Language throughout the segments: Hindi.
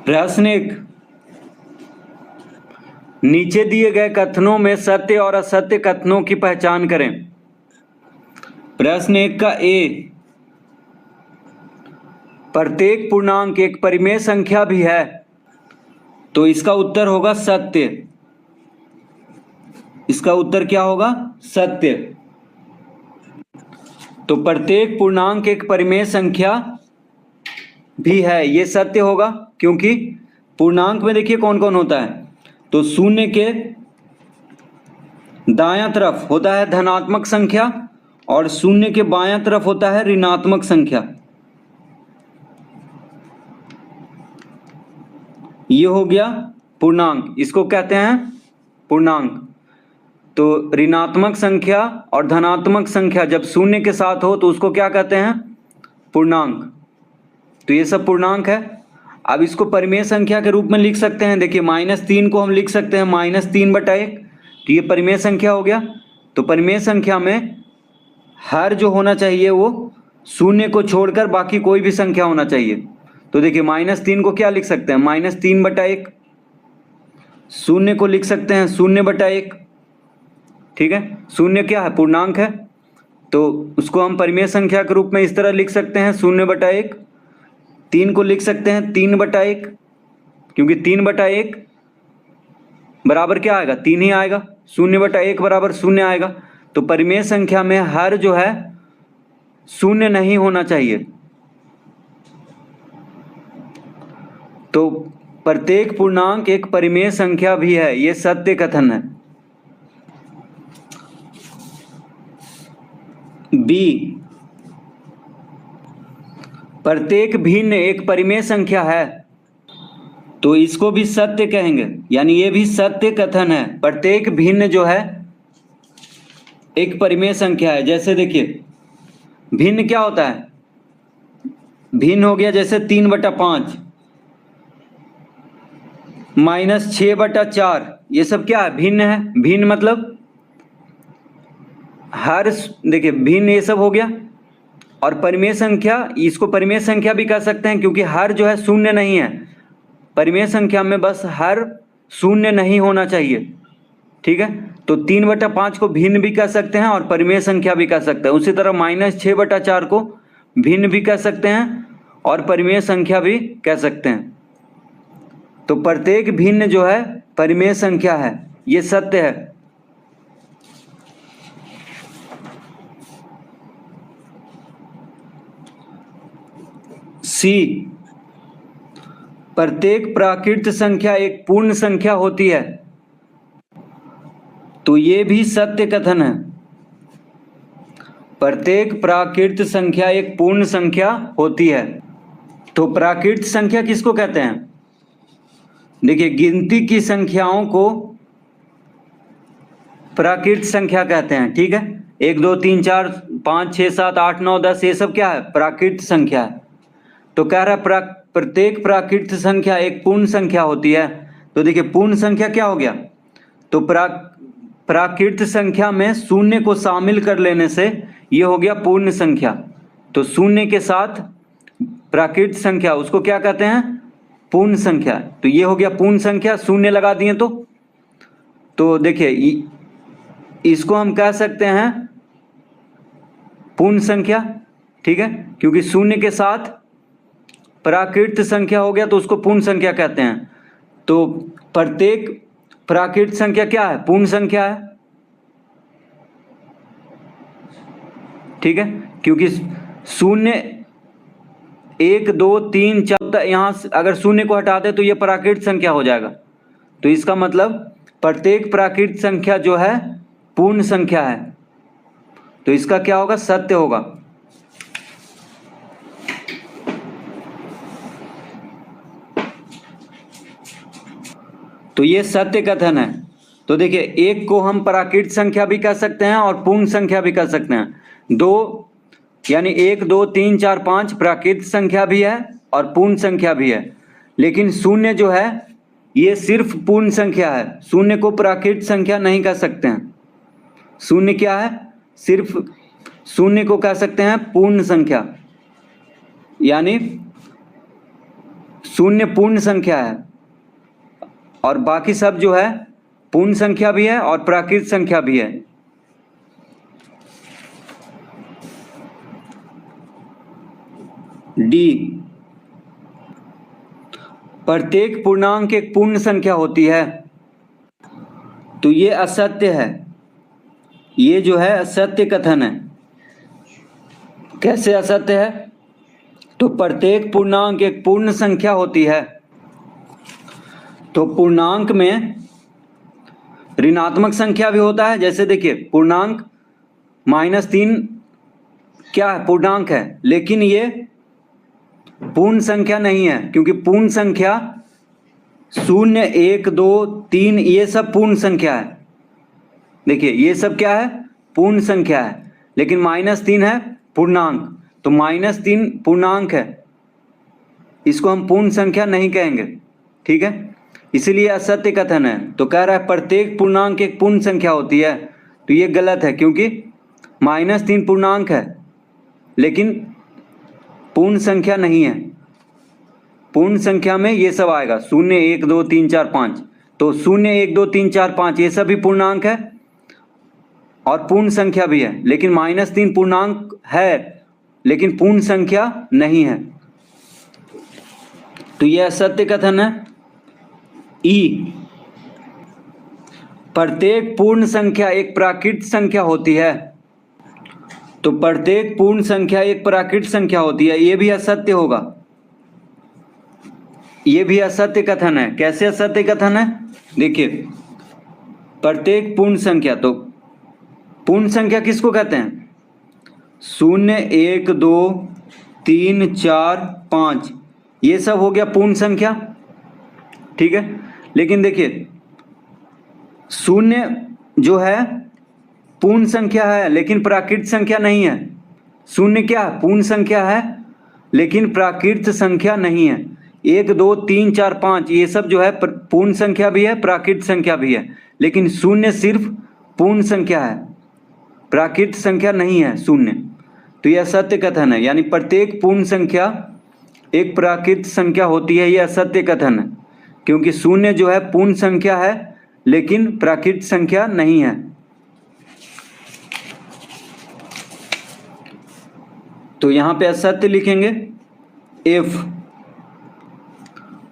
प्रश्न 1, नीचे दिए गए कथनों में सत्य और असत्य कथनों की पहचान करें। प्रश्न 1 का ए, प्रत्येक पूर्णांक एक परिमेय संख्या भी है, तो इसका उत्तर होगा सत्य। इसका उत्तर क्या होगा? सत्य। तो प्रत्येक पूर्णांक एक परिमेय संख्या भी है, ये सत्य होगा, क्योंकि पूर्णांक में देखिए कौन कौन होता है। तो शून्य के दायां तरफ होता है धनात्मक संख्या और शून्य के बायां तरफ होता है ऋणात्मक संख्या। ये हो गया पूर्णांक, इसको कहते हैं पूर्णांक। तो ऋणात्मक संख्या और धनात्मक संख्या जब शून्य के साथ हो तो उसको क्या कहते हैं? पूर्णांक। तो ये सब पूर्णांक है। अब इसको परिमेय संख्या के रूप में लिख सकते हैं। देखिए -3 को हम लिख सकते हैं -3/1, तो ये परिमेय संख्या हो गया। तो परिमेय संख्या में हर जो होना चाहिए वो शून्य को छोड़कर बाकी कोई भी संख्या होना चाहिए। तो देखिए -3 को क्या लिख सकते हैं? -3/1। शून्य को लिख सकते हैं 0/1। ठीक है, शून्य क्या है? पूर्णांक है, तो उसको हम परिमेय संख्या के रूप में इस तरह लिख सकते हैं 0/1। 3 को लिख सकते हैं 3/1, क्योंकि 3/1 बराबर क्या आएगा? 3 ही आएगा। 0/1 बराबर 0 आएगा। तो परिमेय संख्या में हर जो है शून्य नहीं होना चाहिए। तो प्रत्येक पूर्णांक एक परिमेय संख्या भी है, ये सत्य कथन है। बी, प्रत्येक भिन्न एक परिमेय संख्या है, तो इसको भी सत्य कहेंगे, यानी ये भी सत्य कथन है। प्रत्येक भिन्न जो है एक परिमेय संख्या है। जैसे देखिए भिन्न क्या होता है? भिन्न हो गया जैसे 3/5, -6/4, ये सब क्या है? भिन्न है। भिन्न मतलब हर, देखिए भिन्न ये सब हो गया। और परिमेय संख्या, इसको परिमेय संख्या भी कह सकते हैं, क्योंकि हर जो है शून्य नहीं है। परिमेय संख्या में बस हर शून्य नहीं होना चाहिए। ठीक है, तो 3/5 को भिन्न भी कह सकते हैं और परिमेय संख्या भी कह सकते हैं। उसी तरह -6/4 को भिन्न भी कह सकते हैं और परिमेय संख्या भी कह सकते हैं। तो प्रत्येक भिन्न जो है परिमेय संख्या है, ये सत्य है। सी, प्रत्येक प्राकृत संख्या एक पूर्ण संख्या होती है, तो ये भी सत्य कथन है। प्रत्येक प्राकृत संख्या एक पूर्ण संख्या होती है। तो प्राकृत संख्या किसको कहते हैं? देखिए गिनती की संख्याओं को प्राकृत संख्या कहते हैं। ठीक है, 1 2 3 4 5 6 7 8 9 10, ये सब क्या है? प्राकृत संख्या है। तो कह रहा है प्रत्येक प्राकृत संख्या एक पूर्ण संख्या होती है। तो देखिए पूर्ण संख्या क्या हो गया? तो प्राकृत संख्या में शून्य को शामिल कर लेने से ये हो गया पूर्ण संख्या। तो शून्य के साथ प्राकृत संख्या, उसको क्या कहते हैं? पूर्ण संख्या। तो ये हो गया पूर्ण संख्या, शून्य लगा दिए तो देखिए इसको हम कह सकते हैं पूर्ण संख्या। ठीक है, क्योंकि शून्य के साथ प्राकृत संख्या हो गया तो उसको पूर्ण संख्या कहते हैं। तो प्रत्येक प्राकृत संख्या क्या है? पूर्ण संख्या है। ठीक है, क्योंकि शून्य 1 2 3 4, यहां अगर शून्य को हटा दे तो ये प्राकृत संख्या हो जाएगा। तो इसका मतलब प्रत्येक प्राकृत संख्या जो है पूर्ण संख्या है। तो इसका क्या होगा? सत्य होगा। तो ये सत्य कथन है। तो देखिए एक को हम प्राकृत संख्या भी कह सकते हैं और पूर्ण संख्या भी कह सकते हैं। 2 यानी 1 2 3 4 5 प्राकृत संख्या भी है और पूर्ण संख्या भी है। लेकिन शून्य जो है ये सिर्फ पूर्ण संख्या है, शून्य को प्राकृत संख्या नहीं कह सकते हैं। शून्य क्या है? सिर्फ शून्य को कह सकते हैं पूर्ण संख्या, यानी शून्य पूर्ण संख्या है और बाकी सब जो है पूर्ण संख्या भी है और प्राकृत संख्या भी है। डी, प्रत्येक पूर्णांक एक पूर्ण संख्या होती है। तो ये असत्य है, ये जो है असत्य कथन है। कैसे असत्य है? तो प्रत्येक पूर्णांक एक पूर्ण संख्या होती है। तो पूर्णांक में ऋणात्मक संख्या भी होता है। जैसे देखिए पूर्णांक -3 क्या है? पूर्णांक है, लेकिन ये पूर्ण संख्या नहीं है, क्योंकि पूर्ण संख्या 0, 1, 2, 3 ये सब पूर्ण संख्या है। देखिए ये सब क्या है? पूर्ण संख्या है, लेकिन -3 है पूर्णांक। तो -3 पूर्णांक है, इसको हम पूर्ण संख्या नहीं कहेंगे, ठीक है। इसीलिए असत्य कथन है। तो कह रहा है प्रत्येक पूर्णांक एक पूर्ण संख्या होती है। तो ये गलत है, क्योंकि -3 पूर्णांक है लेकिन पूर्ण संख्या नहीं है। पूर्ण संख्या में ये सब आएगा 0, 1, 2, 3, 4, 5। तो 0, 1, 2, 3, 4, 5 ये सब भी पूर्णांक है और पूर्ण संख्या भी है, लेकिन -3 पूर्णांक है लेकिन पूर्ण संख्या नहीं है। तो यह असत्य कथन है। ई, प्रत्येक पूर्ण संख्या एक प्राकृत संख्या होती है। तो प्रत्येक पूर्ण संख्या एक प्राकृत संख्या होती है, यह भी असत्य होगा। यह भी असत्य कथन है। कैसे असत्य कथन है? देखिए प्रत्येक पूर्ण संख्या, तो पूर्ण संख्या किसको कहते हैं? 0, 1, 2, 3, 4, 5 ये सब हो गया पूर्ण संख्या, ठीक है। लेकिन देखिए 0 जो है पूर्ण संख्या है लेकिन प्राकृत संख्या नहीं है। 0 क्या है? पूर्ण संख्या है लेकिन प्राकृत संख्या नहीं है। 1, 2, 3, 4, 5 ये सब जो है पूर्ण संख्या भी है, प्राकृत संख्या भी है, लेकिन 0 सिर्फ पूर्ण संख्या है, प्राकृत संख्या नहीं है 0। तो यह सत्य कथन है, यानी प्रत्येक पूर्ण संख्या एक प्राकृत संख्या होती है, यह असत्य कथन है, क्योंकि 0 जो है पूर्ण संख्या है लेकिन प्राकृत संख्या नहीं है। तो यहां पे असत्य लिखेंगे। F,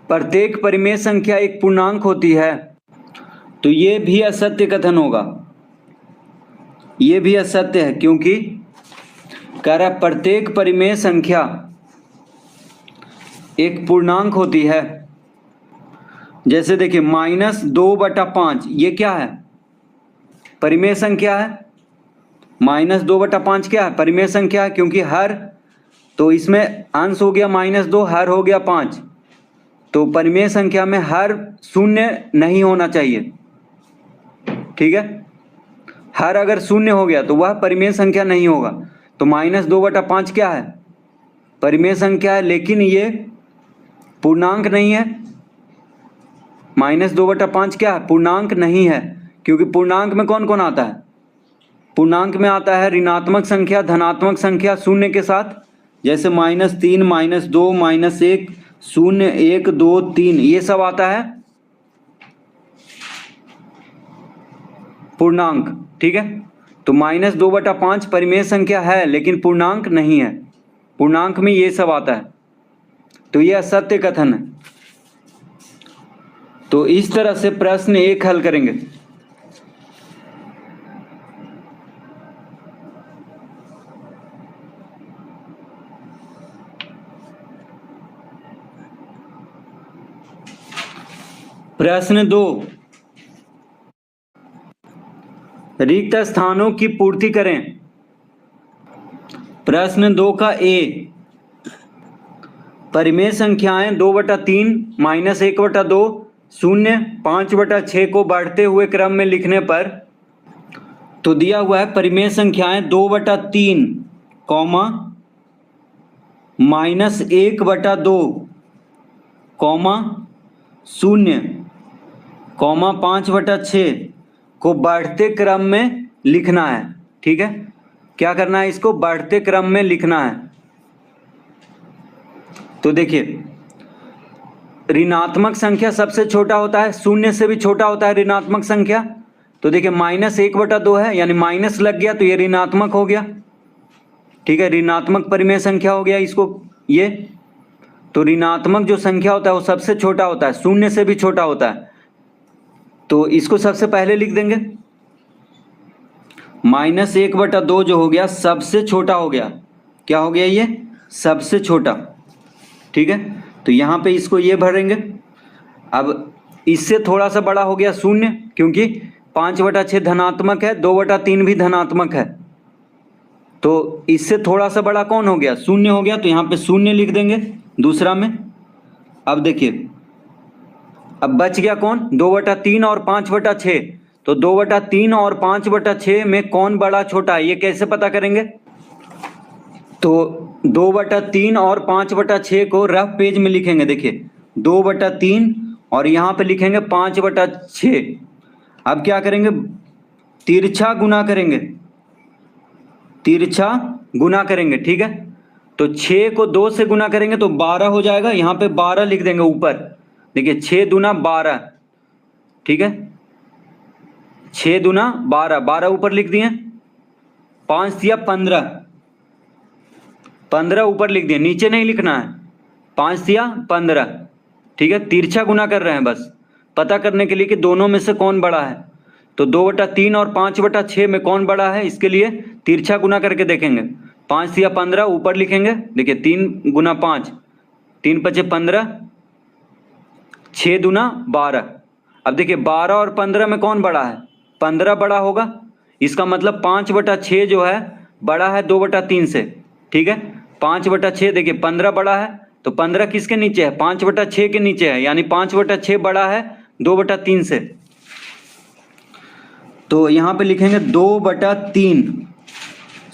प्रत्येक परिमेय संख्या एक पूर्णांक होती है। तो ये भी असत्य कथन होगा, ये भी असत्य है, क्योंकि कह रहा प्रत्येक परिमेय संख्या एक पूर्णांक होती है। जैसे देखिए -2/5 ये क्या है? परिमेय संख्या है। -2/5 क्या है? परिमेय संख्या है, क्योंकि हर, तो इसमें अंश हो गया -2, हर हो गया 5। तो परिमेय संख्या में हर 0 नहीं होना चाहिए, ठीक है। हर अगर 0 हो गया तो वह परिमेय संख्या नहीं होगा। तो -2/5 क्या है? परिमेय संख्या है, लेकिन ये पूर्णांक नहीं है। -2/5 क्या है? पूर्णांक नहीं है, क्योंकि पूर्णांक में कौन कौन आता है? पूर्णांक में आता है ऋणात्मक संख्या, धनात्मक संख्या 0 के साथ, जैसे -3, -2, -1, 0, 1, 2, 3 ये सब आता है पूर्णांक, ठीक है। तो -2/5 परिमेय संख्या है लेकिन पूर्णांक नहीं है, पूर्णांक में ये सब आता है। तो यह असत्य कथन है। तो इस तरह से प्रश्न 1 हल करेंगे। प्रश्न 2, रिक्त स्थानों की पूर्ति करें। प्रश्न 2 का ए, परिमेय संख्याएं 2/3, -1/2, 0, 5/6 को बढ़ते हुए क्रम में लिखने पर, तो दिया हुआ है परिमेय संख्याएं 2/3, -1/2, -0, 5/6 को बढ़ते क्रम में लिखना है, ठीक है। क्या करना है? इसको बढ़ते क्रम में लिखना है। तो देखिए ऋणात्मक संख्या सबसे छोटा होता है, शून्य से भी छोटा होता है ऋणात्मक संख्या। तो देखिए -1/2 है, यानी माइनस लग गया तो ये ऋणात्मक हो गया। ठीक है, ऋणात्मक परिमेय संख्या हो गया इसको ये। तो ऋणात्मक जो संख्या होता है वो सबसे छोटा होता है, शून्य से भी छोटा होता है। तो इसको सबसे पहले लिख देंगे, -1/2 जो हो गया सबसे छोटा हो गया। क्या हो गया ये? सबसे छोटा। ठीक है, तो यहाँ पे इसको ये भरेंगे। अब इससे थोड़ा सा बड़ा हो गया शून्य, क्योंकि 5/6 धनात्मक है, 2/3 भी धनात्मक है। तो इससे थोड़ा सा बड़ा कौन हो गया? शून्य हो गया। तो यहाँ पे शून्य लिख देंगे दूसरा में। अब देखिए, अब बच गया कौन? 2/3 और 5/6। तो 2/3 और 5/6 में कौन बड़ा छोटा है, ये कैसे पता करेंगे? तो 2/3 और 5/6 को रफ पेज में लिखेंगे। देखिए 2/3 और यहाँ पे लिखेंगे 5/6। अब क्या करेंगे? तिरछा गुना करेंगे, तिरछा गुना करेंगे। ठीक है, तो 6 को 2 से गुना करेंगे तो 12 हो जाएगा। यहाँ पे 12 लिख देंगे ऊपर। देखिए 6 दूना 12। ठीक है, 6 दूना 12, 12 ऊपर लिख दिए। 5 दिया 15, 15 ऊपर लिख दिए, नीचे नहीं लिखना है। 5 दिया 15। ठीक है, तिरछा गुना कर रहे हैं बस पता करने के लिए कि दोनों में से कौन बड़ा है। तो 2/3 और 5/6 में कौन बड़ा है, इसके लिए तिरछा गुना करके देखेंगे। 5 दिया 15 ऊपर लिखेंगे। देखिए 3 गुना 5, 3 × 5 = 15, 6 दूना 12। अब देखिए 12 और 15 में कौन बड़ा है? 15 बड़ा होगा। इसका मतलब 5/6 जो है बड़ा है 2/3 से। ठीक है, 5/6 देखिए 15 बड़ा है, तो 15 किसके नीचे है? 5/6 के नीचे है, यानी 5/6 बड़ा है 2/3 से। तो यहाँ पे लिखेंगे 2/3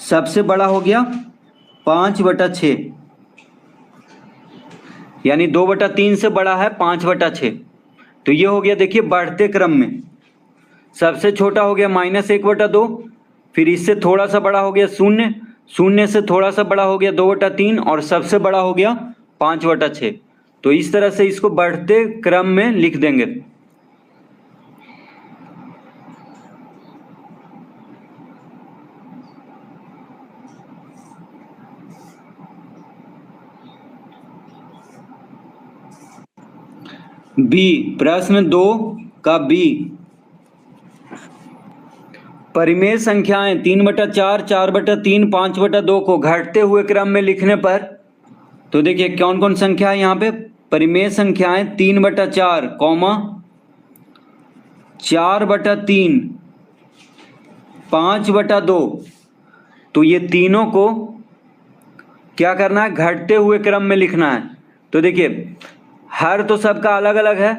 सबसे बड़ा हो गया 5/6, यानी 2/3 से बड़ा है 5/6। तो ये हो गया देखिए बढ़ते क्रम में। सबसे छोटा हो गया -1/2, फिर इससे थोड़ा सा बड़ा हो गया शून्य, शून्य से थोड़ा सा बड़ा हो गया 2/3 और सबसे बड़ा हो गया 5/6। तो इस तरह से इसको बढ़ते क्रम में लिख देंगे। बी, प्रश्न 2 का बी, परिमेय संख्याएं 3/4, 4/3, 5/2 को घटते हुए क्रम में लिखने पर, तो देखिए कौन कौन संख्या है यहाँ पे? परिमेय संख्याएं 3/4, 4/3, 5/2। तो ये तीनों को क्या करना है? घटते हुए क्रम में लिखना है। तो देखिए हर तो सबका अलग अलग है।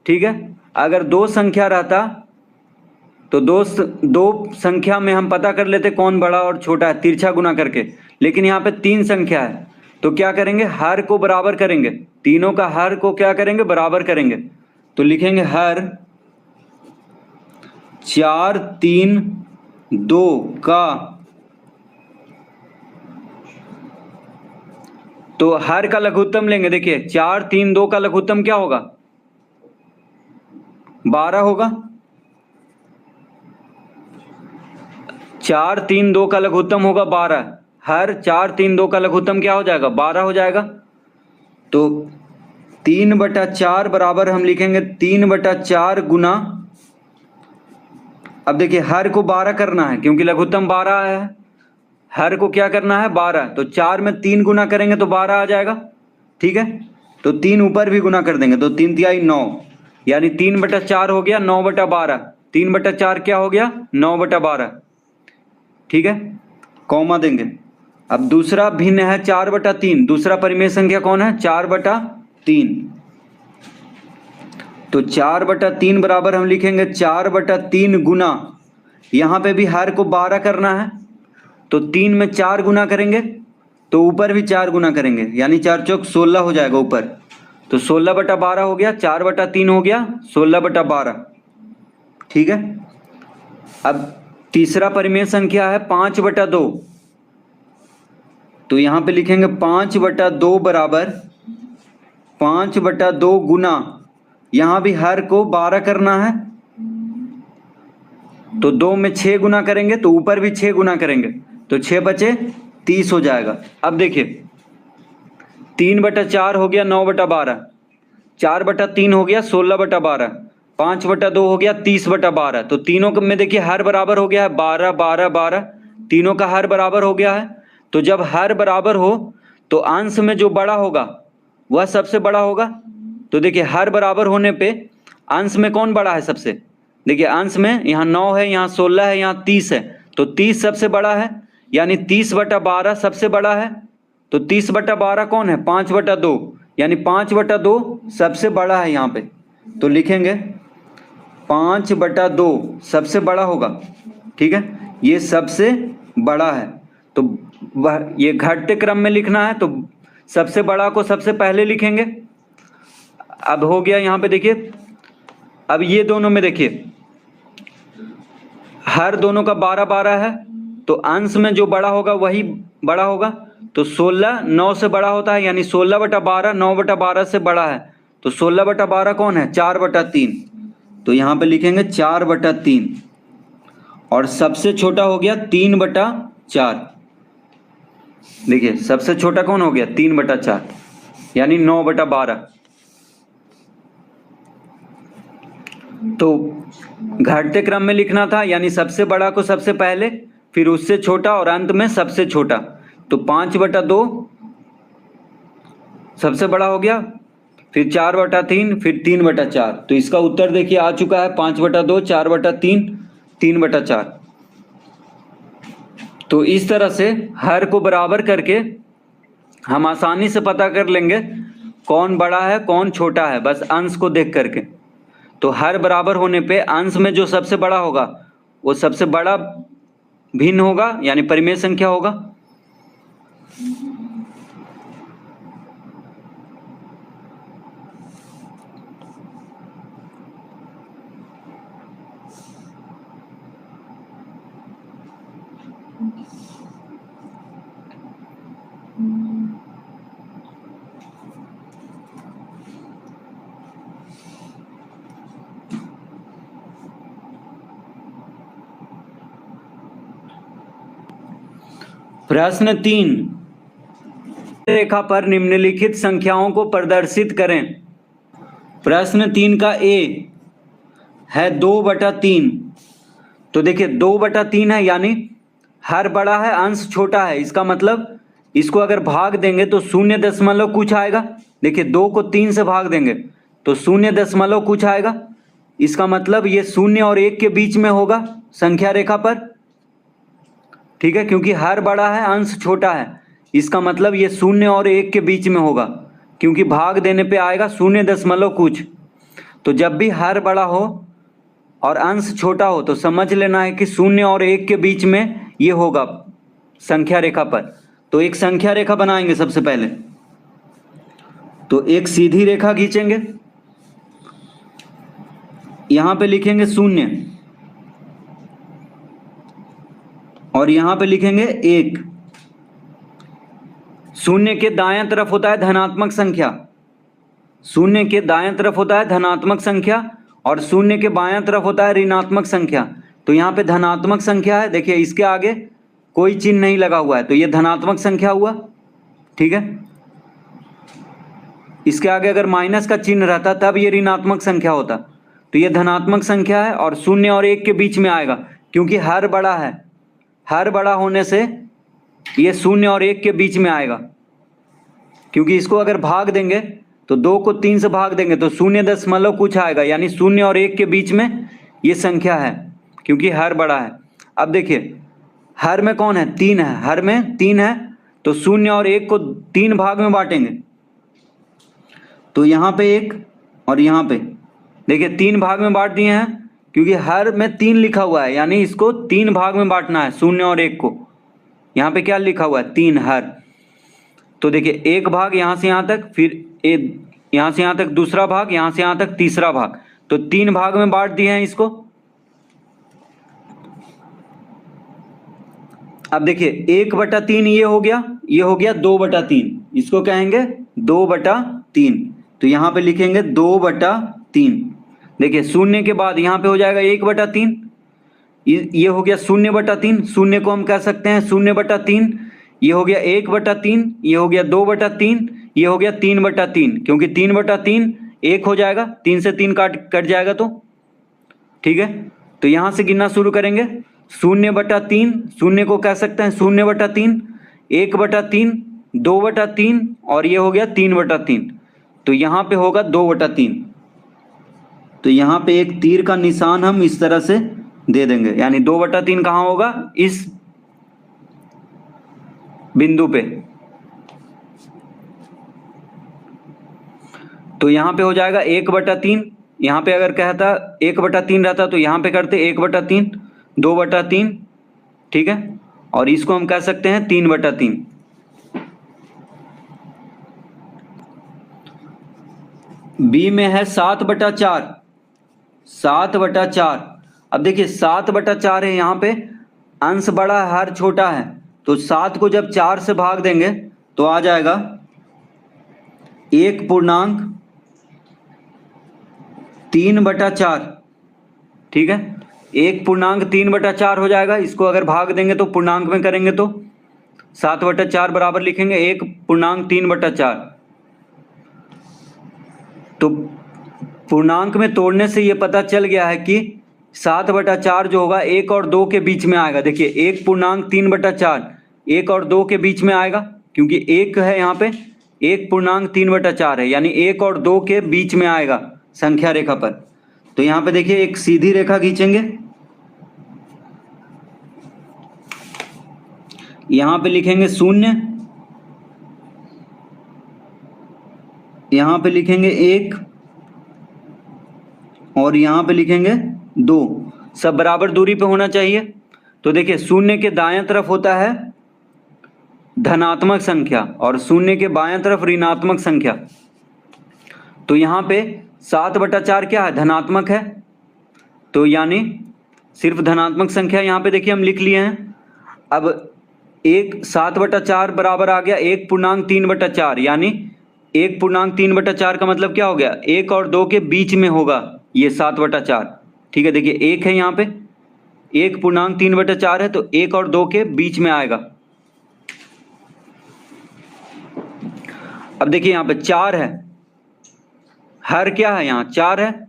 ठीक है, अगर 2 संख्या रहता तो दो संख्या में हम पता कर लेते कौन बड़ा और छोटा है तिरछा गुना करके। लेकिन यहाँ पे 3 संख्या है, तो क्या करेंगे? हर को बराबर करेंगे, तीनों का हर को क्या करेंगे? बराबर करेंगे। तो लिखेंगे हर 4, 3, 2 का, तो हर का लघुत्तम लेंगे। देखिए 4, 3, 2 का लघुत्तम क्या होगा? 12 होगा। 4, 3, 2 का लघुत्तम होगा 12। हर 4, 3, 2 का लघुत्तम क्या हो जाएगा? 12 हो जाएगा। तो 3/4 बराबर हम लिखेंगे 3/4 गुना, अब देखिए हर को 12 करना है क्योंकि लघुत्तम 12 है। हर को क्या करना है? 12। तो 4 में 3 गुना करेंगे तो 12 आ जाएगा। ठीक है, तो 3 ऊपर भी गुना कर देंगे तो 3 तिहाई 9, यानी 3/4 हो गया 9/12। 3/4 क्या हो गया? 9/12। ठीक है, कॉमा देंगे। अब दूसरा भिन्न है 4/3। दूसरा परिमेय संख्या कौन है? 4/3। तो 4/3 बराबर हम लिखेंगे 4/3 गुना, यहाँ पे भी हर को 12 करना है, तो 3 में 4 गुना करेंगे तो ऊपर भी 4 गुना करेंगे, यानी 4 चौक 16 हो जाएगा ऊपर। तो 16/12 हो गया, 4/3 हो गया 16/12। ठीक है, अब तीसरा परिमेय संख्या है 5/2। तो यहाँ पे लिखेंगे 5/2 बराबर 5/2 गुना, यहाँ भी हर को 12 करना है, तो 2 में 6 गुना करेंगे तो ऊपर भी 6 गुना करेंगे, तो 6 बचे 30 हो जाएगा। अब देखिए 3/4 हो गया 9/12, 4/3 हो गया 16/12, 5/2 हो गया 30/12। तो तीनों में देखिए हर बराबर हो गया है 12 12 12, तीनों का हर बराबर हो गया है। तो जब हर बराबर हो तो अंश में जो बड़ा होगा वह सबसे बड़ा होगा। तो देखिए हर बराबर होने पे अंश में कौन बड़ा है सबसे, देखिए अंश में यहाँ 9 है, यहाँ 16 है, यहाँ 30 है, तो 30 सबसे बड़ा है, यानी 30/12 सबसे बड़ा है। तो 30/12 कौन है, 5/2, यानी 5/2 सबसे बड़ा है यहाँ पे। तो लिखेंगे 5/2 सबसे बड़ा होगा, ठीक है, ये सबसे बड़ा है। तो वह ये घटते क्रम में लिखना है, तो सबसे बड़ा को सबसे पहले लिखेंगे। अब हो गया यहाँ पे देखिए, अब ये दोनों में देखिए हर दोनों का 12 12 है, तो अंश में जो बड़ा होगा वही बड़ा होगा। तो 16 9 से बड़ा होता है, यानी 16/12 9/12 से बड़ा है। तो 16/12 कौन है, 4/3, तो यहाँ पे लिखेंगे 4/3। और सबसे छोटा हो गया 3/4, देखिए सबसे छोटा कौन हो गया 3/4, यानी 9/12। तो घटते क्रम में लिखना था, यानी सबसे बड़ा को सबसे पहले, फिर उससे छोटा और अंत में सबसे छोटा। तो 5/2 सबसे बड़ा हो गया, फिर 4/3, फिर 3/4। तो इसका उत्तर देखिए आ चुका है 5/2, 4/3, 3/4। तो इस तरह से हर को बराबर करके हम आसानी से पता कर लेंगे कौन बड़ा है कौन छोटा है, बस अंश को देख करके। तो हर बराबर होने पे अंश में जो सबसे बड़ा होगा वो सबसे बड़ा भिन्न होगा, यानी परिमेय संख्या होगा। प्रश्न 3, रेखा पर निम्नलिखित संख्याओं को प्रदर्शित करें। प्रश्न 3 का ए है 2/3। तो देखिए 2/3 है, यानी हर बड़ा है अंश छोटा है, इसका मतलब इसको अगर भाग देंगे तो 0 कुछ आएगा। देखिए 2 को 3 से भाग देंगे तो 0 कुछ आएगा, इसका मतलब ये 0 और 1 के बीच में होगा संख्या रेखा पर, ठीक है, क्योंकि हर बड़ा है अंश छोटा है, इसका मतलब ये 0 और 1 के बीच में होगा, क्योंकि भाग देने पे आएगा 0 कुछ। तो जब भी हर बड़ा हो और अंश छोटा हो तो समझ लेना है कि 0 और 1 के बीच में ये होगा संख्या रेखा पर। तो एक संख्या रेखा बनाएंगे सबसे पहले, तो एक सीधी रेखा खींचेंगे, यहां पे लिखेंगे 0 और यहां पे लिखेंगे 1। 0 के दाएं तरफ होता है धनात्मक संख्या, 0 के दाएं तरफ होता है धनात्मक संख्या और 0 के बाएं तरफ होता है ऋणात्मक संख्या। तो यहाँ पे धनात्मक संख्या है, देखिए इसके आगे कोई चिन्ह नहीं लगा हुआ है, तो ये धनात्मक संख्या हुआ, ठीक है। इसके आगे अगर माइनस का चिन्ह रहता तब ये ऋणात्मक संख्या होता। तो ये धनात्मक संख्या है और 0 और 1 के बीच में आएगा, क्योंकि हर बड़ा है, हर बड़ा होने से ये 0 और 1 के बीच में आएगा, क्योंकि इसको अगर भाग देंगे तो 2 को 3 से भाग देंगे तो 0 कुछ आएगा, यानी 0 और 1 के बीच में ये संख्या है, क्योंकि हर बड़ा है। अब देखिए हर में कौन है, 3 है, हर में 3 है, तो 0 और 1 को 3 भाग में बांटेंगे, तो यहाँ पे 1 और यहाँ पे देखिए 3 भाग में बांट दिए हैं, क्योंकि हर में 3 लिखा हुआ है, यानी इसको 3 भाग में बांटना है 0 और 1 को। यहाँ पे क्या लिखा हुआ है, 3 हर। तो देखिए एक भाग यहाँ से यहाँ तक, फिर यहाँ से यहाँ तक दूसरा भाग, यहाँ से यहाँ तक तीसरा भाग, तो 3 भाग में बांट दिए हैं इसको। अब देखिए 1/3 ये हो गया 2/3, इसको कहेंगे 2/3, तो यहाँ पे लिखेंगे 2/3। देखिए शून्य के बाद यहाँ पे हो जाएगा 1/3, ये हो गया 0/3, शून्य को हम कह सकते हैं 0/3, ये हो गया 1/3, ये हो गया 2/3, ये हो गया 3/3, क्योंकि 3/3 1 हो जाएगा, 3 से 3 कट जाएगा तो ठीक है। तो यहाँ से गिनना शुरू करेंगे, 0/3, शून्य को कह सकते हैं 0/3, 1/3, 2/3 और ये हो गया 3/3, तो यहाँ पे होगा 2/3। तो यहाँ पे एक तीर का निशान हम इस तरह से दे देंगे, यानी 2/3 कहाँ होगा, इस बिंदु पे। तो यहाँ पे हो जाएगा 1/3, यहाँ पे अगर कहता 1/3 रहता तो यहाँ पे करते 1/3, 2/3, ठीक है, और इसको हम कह सकते हैं 3/3। बी में है 7/4, 7/4। अब देखिए 7/4 है, यहाँ पे अंश बड़ा है, हर छोटा है, तो 7 को जब 4 से भाग देंगे तो आ जाएगा 1/3/4, ठीक है, 1/3/4 हो जाएगा। इसको अगर भाग देंगे तो पूर्णांक में करेंगे तो 7/4 बराबर लिखेंगे 1/3/4। तो पूर्णांक में तोड़ने से ये पता चल गया है कि 7/4 जो होगा 1 और 2 के बीच में आएगा। देखिए 1/3/4 1 और 2 के बीच में आएगा, क्योंकि 1 है यहाँ पे, 1/3/4 है, यानी 1 और 2 के बीच में आएगा संख्या रेखा पर। तो यहाँ पे देखिए एक सीधी रेखा खींचेंगे, यहाँ पे लिखेंगे 0, यहाँ पे लिखेंगे 1 और यहाँ पे लिखेंगे 2, सब बराबर दूरी पे होना चाहिए। तो देखिए 0 के दाएं तरफ होता है धनात्मक संख्या और 0 के बाएं तरफ ऋणात्मक संख्या। तो यहाँ पे 7/4 क्या है, धनात्मक है, तो यानी सिर्फ धनात्मक संख्या यहाँ पे देखिए हम लिख लिए हैं। अब 7/4 बराबर आ गया 1/3/4, यानी 1/3/4 का मतलब क्या हो गया, 1 और 2 के बीच में होगा ये 7/4, ठीक है। देखिए 1 है यहाँ पे, 1/3/4 है, तो 1 और 2 के बीच में आएगा। अब देखिए यहाँ पे 4 है, हर क्या है, यहाँ 4 है,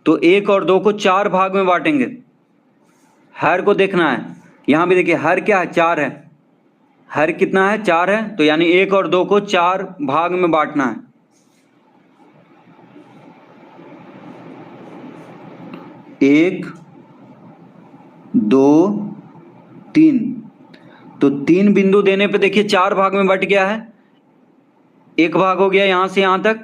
तो 1 और 2 को 4 भाग में बांटेंगे, हर को देखना है। यहाँ भी देखिए हर क्या है, 4 है, हर कितना है, 4 है, तो यानी 1 और 2 को 4 भाग में बांटना है। एक, 2, 3, तो 3 बिंदु देने पे देखिए 4 भाग में बट गया है। एक भाग हो गया यहाँ से यहाँ तक,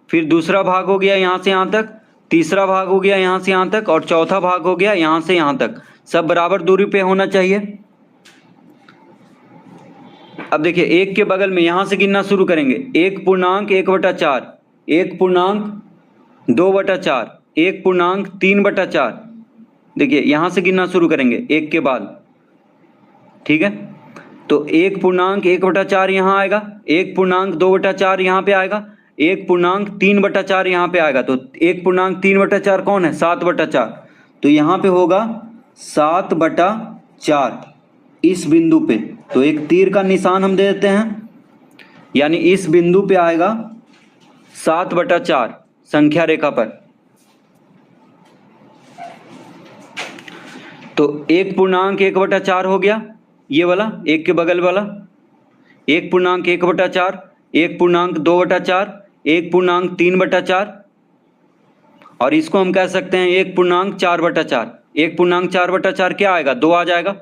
फिर दूसरा भाग हो गया यहाँ से यहाँ तक, तीसरा भाग हो गया यहाँ से यहाँ तक, और चौथा भाग हो गया यहाँ से यहाँ तक, सब बराबर दूरी पे होना चाहिए। अब देखिए 1 के बगल में यहाँ से गिनना शुरू करेंगे, 1/1/4, 1/2/4, 1/3/4। देखिए यहाँ से गिनना शुरू करेंगे 1 के बाद, ठीक है। तो 1/1/4 यहाँ आएगा, 1/2/4 यहाँ पे आएगा, 1/3/4 यहाँ पे आएगा। तो 1/3/4 कौन है, 7/4, तो यहाँ पे होगा 7/4 इस बिंदु पे। तो एक तीर का निशान हम दे देते हैं, यानी इस बिंदु पे आएगा 7/4 संख्या रेखा पर। तो 1/1/4 हो गया, ये वाला 1 के बगल वाला 1/1/4, 1/2/4, 1/3/4, और इसको हम कह सकते हैं 1/4/4। 1/4/4 क्या आएगा, 2 आ जाएगा,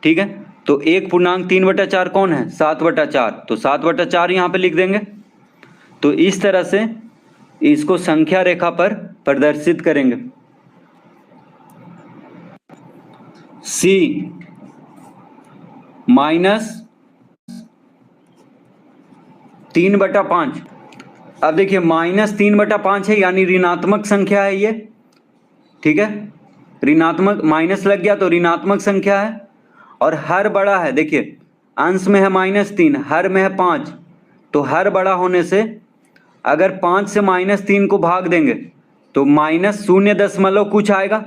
ठीक है। तो 1/3/4 कौन है, 7/4, तो 7/4 यहाँ पे लिख देंगे। तो इस तरह से इसको संख्या रेखा पर प्रदर्शित करेंगे। C -3/5। अब देखिए -3/5 है, यानी ऋणात्मक संख्या है ये, ठीक है, ऋणात्मक, माइनस लग गया तो ऋणात्मक संख्या है, और हर बड़ा है। देखिए अंश में है -3, हर में है 5, तो हर बड़ा होने से अगर 5 से -3 को भाग देंगे तो -0 कुछ आएगा।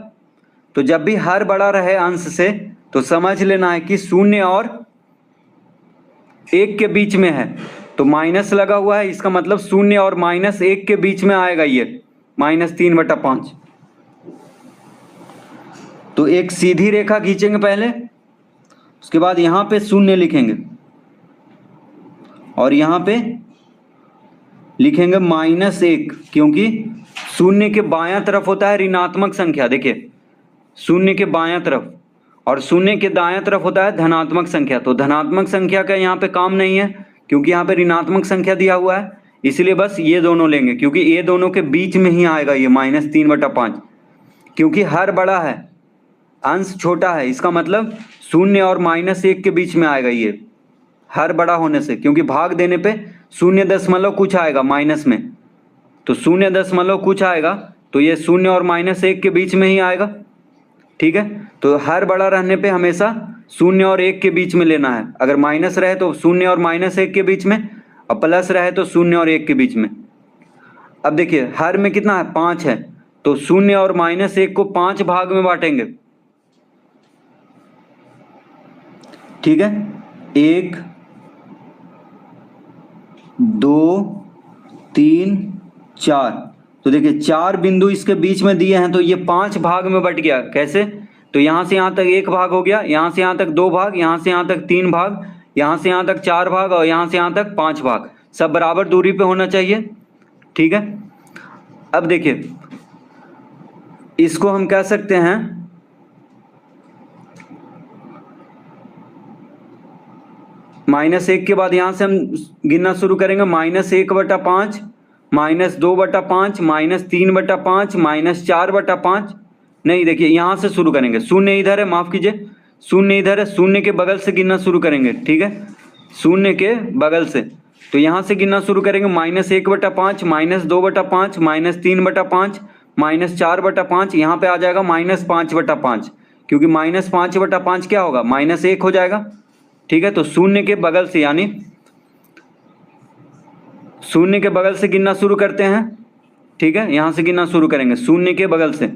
तो जब भी हर बड़ा रहे अंश से तो समझ लेना है कि 0 और 1 के बीच में है, तो माइनस लगा हुआ है, इसका मतलब 0 और -1 के बीच में आएगा ये -3/5। तो एक सीधी रेखा खींचेंगे पहले, उसके बाद यहाँ पे 0 लिखेंगे और यहाँ पे लिखेंगे -1, क्योंकि 0 के बायां तरफ होता है ऋणात्मक संख्या। देखिए 0 के बायां तरफ और 0 के दायां तरफ होता है धनात्मक संख्या। तो धनात्मक संख्या का यहाँ पे काम नहीं है क्योंकि यहाँ पे ऋणात्मक संख्या दिया हुआ है, इसलिए बस ये दोनों लेंगे, क्योंकि ये दोनों के बीच में ही आएगा ये -3/5, क्योंकि हर बड़ा है अंश छोटा है, इसका मतलब 0 और -1 के बीच में आएगा ये हर बड़ा होने से, क्योंकि भाग देने पे 0 कुछ आएगा माइनस में, तो 0 कुछ आएगा, तो ये 0 और -1 के बीच में ही आएगा। ठीक है, तो हर बड़ा रहने पे हमेशा 0 और 1 के बीच में लेना है। अगर माइनस रहे तो 0 और -1 के बीच में, और प्लस रहे तो 0 और 1 के बीच में। अब देखिए हर में कितना है, 5 है, तो 0 और -1 को 5 भाग में बांटेंगे। ठीक है, 1 2 3 4, तो देखिए 4 बिंदु इसके बीच में दिए हैं, तो ये 5 भाग में बट गया। कैसे, तो यहाँ से यहाँ तक 1 भाग हो गया, यहाँ से यहाँ तक 2 भाग, यहाँ से यहाँ तक 3 भाग, यहाँ से यहाँ तक 4 भाग और यहाँ से यहाँ तक 5 भाग, सब बराबर दूरी पे होना चाहिए। ठीक है, अब देखिए इसको हम कह सकते हैं -1 के बाद यहाँ से हम गिनना शुरू करेंगे, -1/5, -2/5, -3/5, -4/5। नहीं, देखिए यहाँ से शुरू करेंगे, 0 इधर है, माफ कीजिए 0 इधर है, 0 के बगल से गिनना शुरू करेंगे। ठीक है, 0 के बगल से, तो यहाँ से गिनना शुरू करेंगे, -1/5, -2/5, -3/5, -4/5, यहाँ पे आ जाएगा -5/5, क्योंकि -5/5 क्या होगा, -1 हो जाएगा। ठीक है, तो 0 के बगल से, यानी 0 के बगल से गिनना शुरू करते हैं। ठीक है, यहाँ से गिनना शुरू करेंगे 0 के बगल से,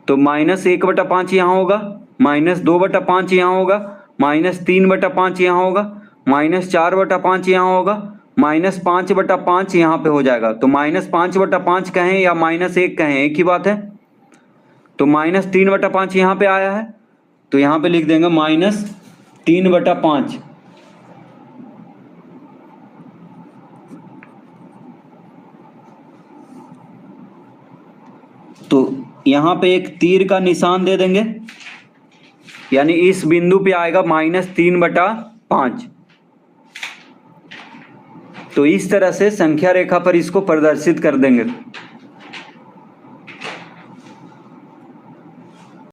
तो -1/5 यहाँ होगा, -2/5 यहाँ होगा, -3/5 यहाँ होगा, -4/5 यहाँ होगा, -5/5 यहाँ पे हो जाएगा। तो -5/5 कहें या -1 कहें एक ही बात है। तो -3/5 यहाँ पे आया है, तो यहाँ पे लिख देंगे -3/5। तो यहाँ पे एक तीर का निशान दे देंगे, यानी इस बिंदु पे आएगा -3/5। तो इस तरह से संख्या रेखा पर इसको प्रदर्शित कर देंगे।